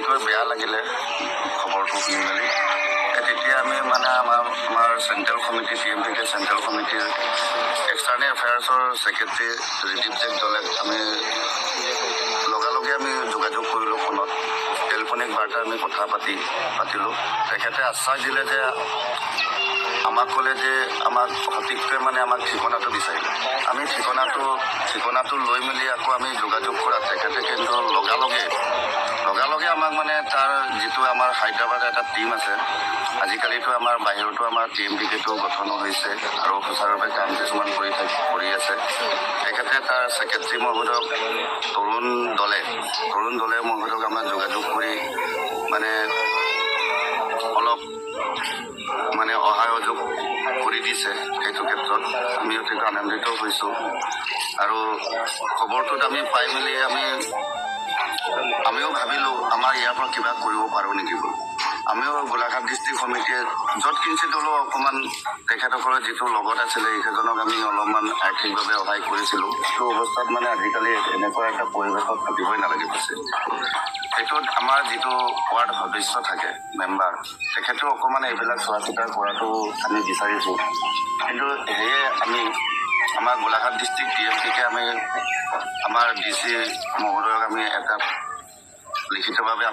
অতিকৈ বেয়া লাগিলে খবৰটো শুনি মেলি। তেতিয়া আমি মানে আমাৰ চেণ্ট্ৰেল কমিটি TMPK চেণ্ট্ৰেল কমিটিৰ এক্সটাৰ্নেল এফেয়াৰ্ছৰ ছেক্ৰেটাৰী ৰিদীপ জেক দলেক আমি লগালগে আমি যোগাযোগ কৰিলোঁ ফোনত। টেলিফোনিক বাৰ্তা আমি কথা পাতিলোঁ। তেখেতে আশ্বাস দিলে যে আমাক ক'লে যে আমাক সঠিককৈ মানে আমাক ঠিকনাটো বিচাৰিলে। আমি ঠিকনাটো লৈ মেলি আকৌ আমি যোগাযোগ কৰাত তেখেতে কিন্তু লগালগে আমাক মানে তাৰ যিটো আমাৰ হায়দৰাবাদৰ এটা টীম আছে, আজিকালিতো আমাৰ বাহিৰতো আমাৰ TMPKটো গঠন হৈছে আৰু সুচাৰুৰূপে কাম কিছুমান কৰি আছে। তেখেতে তাৰ ছেক্ৰেটাৰী মহোদয়ক তৰুণ দলে মহোদয়ক আমাৰ যোগাযোগ কৰি মানে অলপ মানে সহায়যোগ কৰি দিছে। সেইটো ক্ষেত্ৰত আমি অতিকৈ আনন্দিত হৈছোঁ। আৰু খবৰটোত আমি পাই মেলি আমিও ভাবিলোঁ আমাৰ ইয়াৰ পৰা কিবা কৰিব পাৰোঁ নেকি বুলি। আমিও গোলাঘাট ডিষ্ট্ৰিক্ট সমিতিয়ে য'ত কিঞ্চিত হ'লেও অকণমান তেখেতসকলৰ যিটো লগত আছিলে সেইজনক আমি অলপমান আৰ্থিকভাৱে সহায় কৰিছিলোঁ। সেইটো অৱস্থাত মানে আজিকালি এনেকুৱা এটা পৰিৱেশত থাকিবই নালাগিব হৈছে। সেইটোত আমাৰ যিটো ৱাৰ্ড সদস্য থাকে মেম্বাৰ, তেখেতেও অকণমান এইবিলাক চোৱা চিতা কৰাটো আমি বিচাৰিছোঁ। কিন্তু সেয়ে আমাৰ গোলাঘাট ডিষ্ট্ৰিক্ট TMPK আমি আমাৰ DC মহোদয়ক আমি এটা লিখিতভাৱে